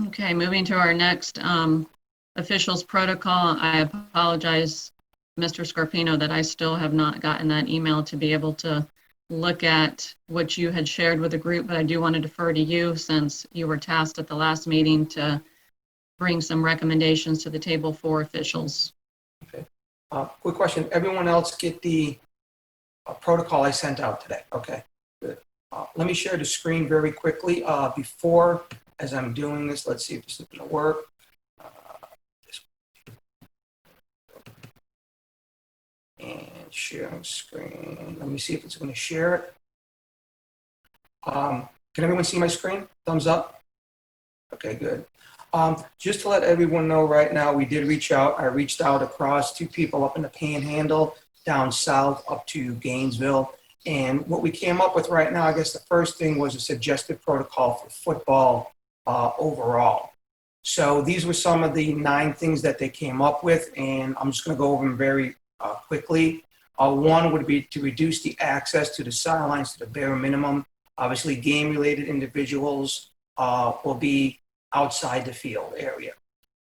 Okay, moving to our next officials protocol. I apologize, Mr. Scarpino, that I still have not gotten that email to be able to look at what you had shared with the group, but I do want to defer to you since you were tasked at the last meeting to bring some recommendations to the table for officials. Okay. Quick question. Everyone else get the protocol I sent out today? Okay, good. Let me share the screen very quickly. Before, as I'm doing this, let's see if this is going to work. And sharing screen. Let me see if it's going to share it. Can everyone see my screen? Thumbs up? Okay, good. Just to let everyone know right now, we did reach out. I reached out across to people up in the Panhandle, down south up to Gainesville. And what we came up with right now, I guess the first thing was a suggested protocol for football overall. So these were some of the 9 things that they came up with, and I'm just going to go over them very quickly. One would be to reduce the access to the sidelines to the bare minimum. Obviously, game-related individuals will be outside the field area.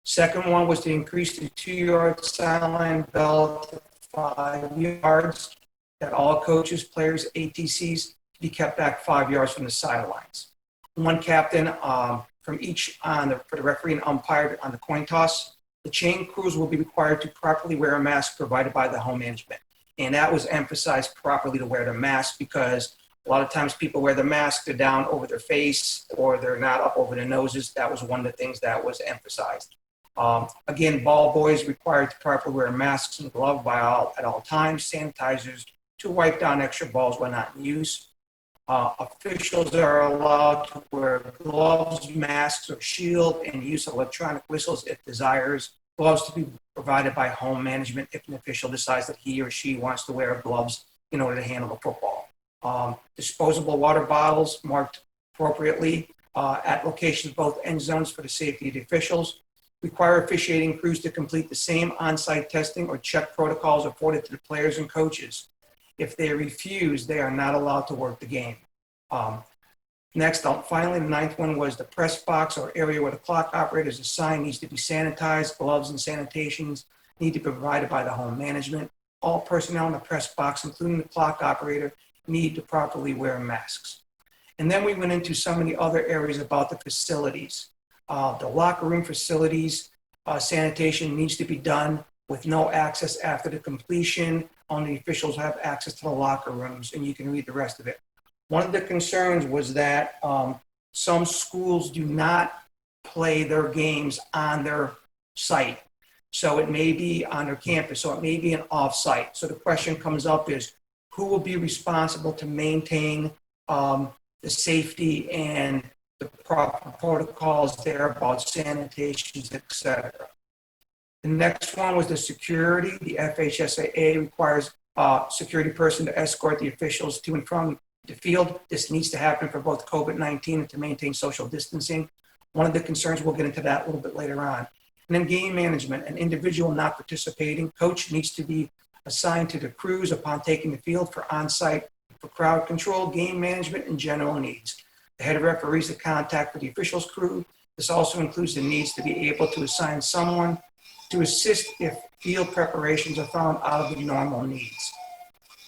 Second one was to increase the 2-yard sideline belt to 5 yards, that all coaches, players, ATCs be kept back 5 yards from the sidelines. One captain from each for the referee and umpire on the coin toss. The chain crews will be required to properly wear a mask provided by the home management. And that was emphasized, properly to wear the mask, because a lot of times people wear the mask, they're down over their face or they're not up over their noses. That was one of the things that was emphasized. Again, ball boys required to properly wear masks and gloves at all times, sanitizers to wipe down extra balls when not in use. Officials are allowed to wear gloves, masks, or shield, and use electronic whistles if desires. Gloves to be provided by home management if an official decides that he or she wants to wear gloves in order to handle the football. Disposable water bottles marked appropriately at locations both end zones for the safety of the officials. Require officiating crews to complete the same on-site testing or check protocols afforded to the players and coaches. If they refuse, they are not allowed to work the game. Next, finally, the 9th one was the press box or area where the clock operator is assigned needs to be sanitized. Gloves and sanitations need to be provided by the home management. All personnel in the press box, including the clock operator, need to properly wear masks. And then we went into some of the other areas about the facilities. The locker room facilities, sanitation needs to be done with no access after the completion. Only officials have access to the locker rooms, and you can read the rest of it. One of the concerns was that some schools do not play their games on their site. So it may be on their campus, so it may be an off-site. So the question comes up is, who will be responsible to maintain the safety and the proper protocols there about sanitations, et cetera. The next one was the security. The FHSAA requires a security person to escort the officials to and from the field. This needs to happen for both COVID-19 and to maintain social distancing. One of the concerns, we'll get into that a little bit later on. And then game management. An individual not participating coach needs to be assigned to the crews upon taking the field for on-site, for crowd control, game management, and general needs. The head referee is the contact for the officials crew. This also includes the needs to be able to assign someone to assist if field preparations are found out of the normal needs.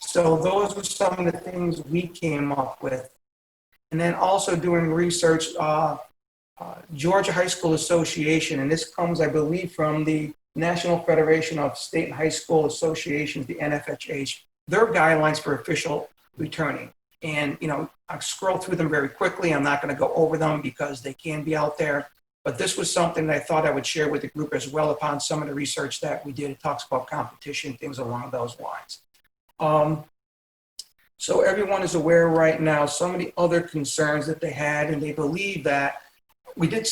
So those were some of the things we came up with. And then also doing research, Georgia High School Association, and this comes, I believe, from the National Federation of State and High School Associations, the NFHA, their guidelines for official returning. And, I scroll through them very quickly. I'm not going to go over them because they can be out there. But this was something that I thought I would share with the group as well upon some of the research that we did. It talks about competition, things along those lines. So everyone is aware right now some of the other concerns that they had, and they believe that we did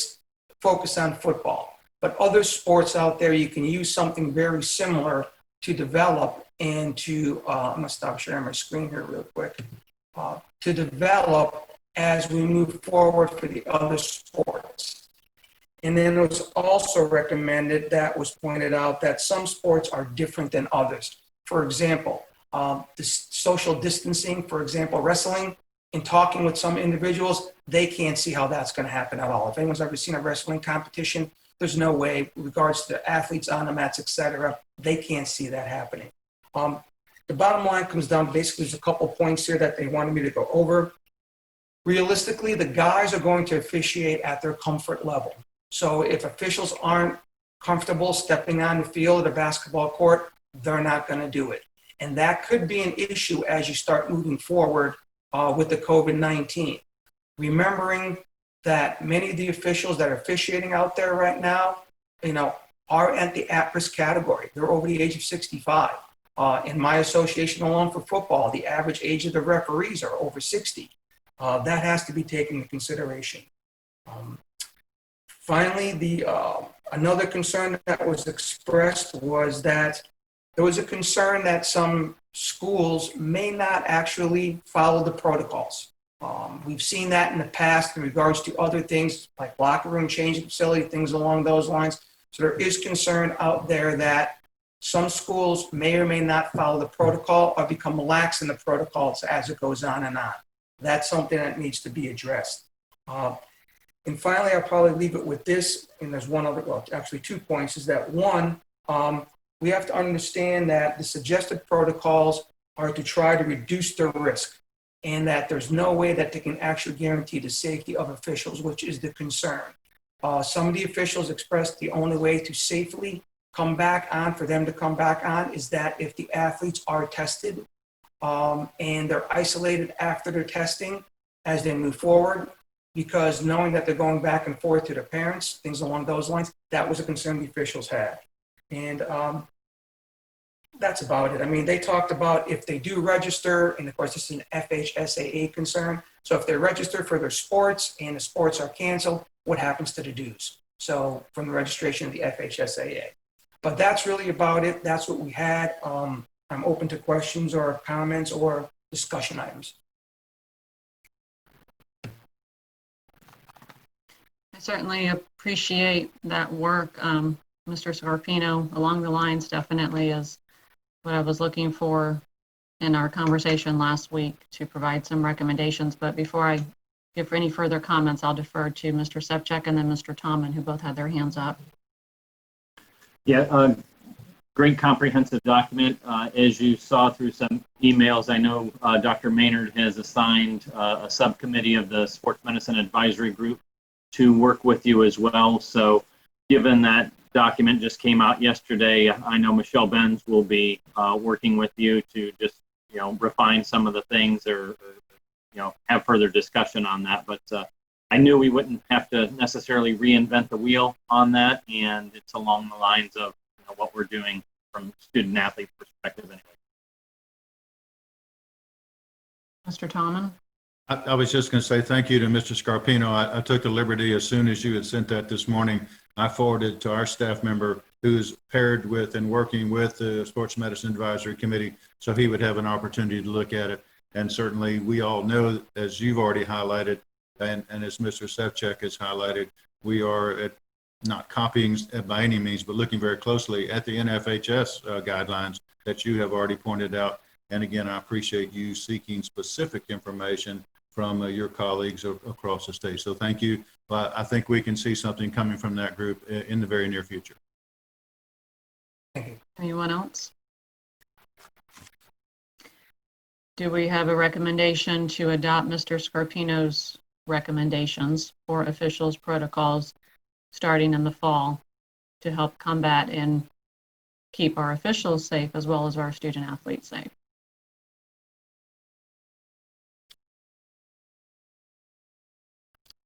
focus on football, but other sports out there, you can use something very similar to develop and to, I'm gonna stop sharing my screen here real quick, to develop as we move forward for the other sports. And then it was also recommended, that was pointed out, that some sports are different than others. For example, the social distancing, for example, wrestling in talking with some individuals, they can't see how that's going to happen at all. If anyone's ever seen a wrestling competition, there's no way, in regards to the athletes on the mats, etc., they can't see that happening. The bottom line comes down to basically there's a couple points here that they wanted me to go over. Realistically, the guys are going to officiate at their comfort level. So if officials aren't comfortable stepping on the field or the basketball court, they're not going to do it. And that could be an issue as you start moving forward with the COVID-19. Remembering that many of the officials that are officiating out there right now, are at the at-risk category. They're over the age of 65. In my association alone for football, the average age of the referees are over 60. That has to be taken into consideration. Finally, another concern that was expressed was that there was a concern that some schools may not actually follow the protocols. We've seen that in the past in regards to other things like locker room changing facility, things along those lines. So there is concern out there that some schools may or may not follow the protocol or become lax in the protocols as it goes on and on. That's something that needs to be addressed. And finally, I'll probably leave it with this, and there's one other, well, actually 2 points, is that one, we have to understand that the suggested protocols are to try to reduce the risk, and that there's no way that they can actually guarantee the safety of officials, which is the concern. Some of the officials expressed the only way to safely come back on, for them to come back on, is that if the athletes are tested and they're isolated after their testing as they move forward, because knowing that they're going back and forth to their parents, things along those lines, that was a concern the officials had. And that's about it. I mean, they talked about if they do register, and of course this is an FHSAA concern, so if they register for their sports and the sports are canceled, what happens to the dues? So from the registration of the FHSAA. But that's really about it. That's what we had. I'm open to questions or comments or discussion items. I certainly appreciate that work, Mr. Scarpino. Along the lines definitely is what I was looking for in our conversation last week, to provide some recommendations. But before I give any further comments, I'll defer to Mr. Sevchek and then Mr. Tomlin, who both had their hands up. Yeah, great comprehensive document. As you saw through some emails, I know Dr. Maynard has assigned a subcommittee of the Sports Medicine Advisory Group to work with you as well. So given that document just came out yesterday, I know Michelle Benz will be working with you to just, refine some of the things or have further discussion on that. But I knew we wouldn't have to necessarily reinvent the wheel on that, and it's along the lines of what we're doing from student athlete perspective anyway. Mr. Tomlin? I was just going to say thank you to Mr. Scarpino. I took the liberty, as soon as you had sent that this morning, I forwarded to our staff member who's paired with and working with the Sports Medicine Advisory Committee, so he would have an opportunity to look at it. And certainly we all know, as you've already highlighted, and as Mr. Sevchek has highlighted, we are not copying by any means, but looking very closely at the NFHS guidelines that you have already pointed out. And again, I appreciate you seeking specific information from your colleagues across the state. So thank you. I think we can see something coming from that group in the very near future. Anyone else? Do we have a recommendation to adopt Mr. Scarpino's recommendations for officials' protocols starting in the fall to help combat and keep our officials safe as well as our student athletes safe?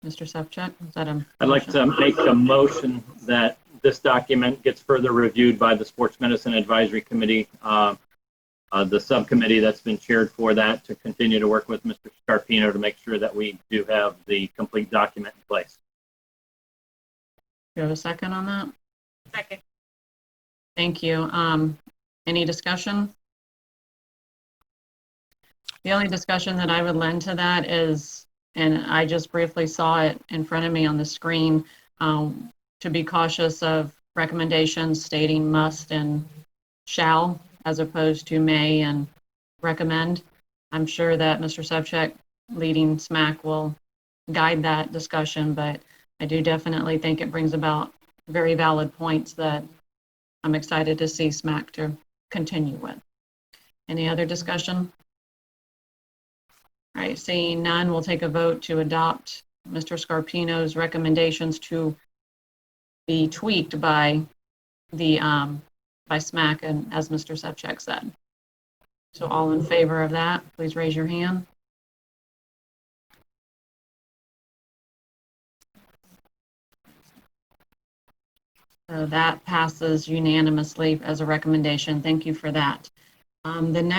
Mr. Sevchek, is that a motion? I'd like to make a motion that this document gets further reviewed by the Sports Medicine Advisory Committee, the subcommittee that's been chaired for that, to continue to work with Mr. Scarpino to make sure that we do have the complete document in place. Do you have a second on that? Second. Thank you. Any discussion? The only discussion that I would lend to that is, and I just briefly saw it in front of me on the screen, to be cautious of recommendations stating must and shall as opposed to may and recommend. I'm sure that Mr. Sevchek leading SMAC will guide that discussion, but I do definitely think it brings about very valid points that I'm excited to see SMAC to continue with. Any other discussion? All right, seeing none, we'll take a vote to adopt Mr. Scarpino's recommendations to be tweaked by the by SMAC, and as Mr. Sevchek said. So all in favor of that, please raise your hand. So that passes unanimously as a recommendation. Thank you for that. The next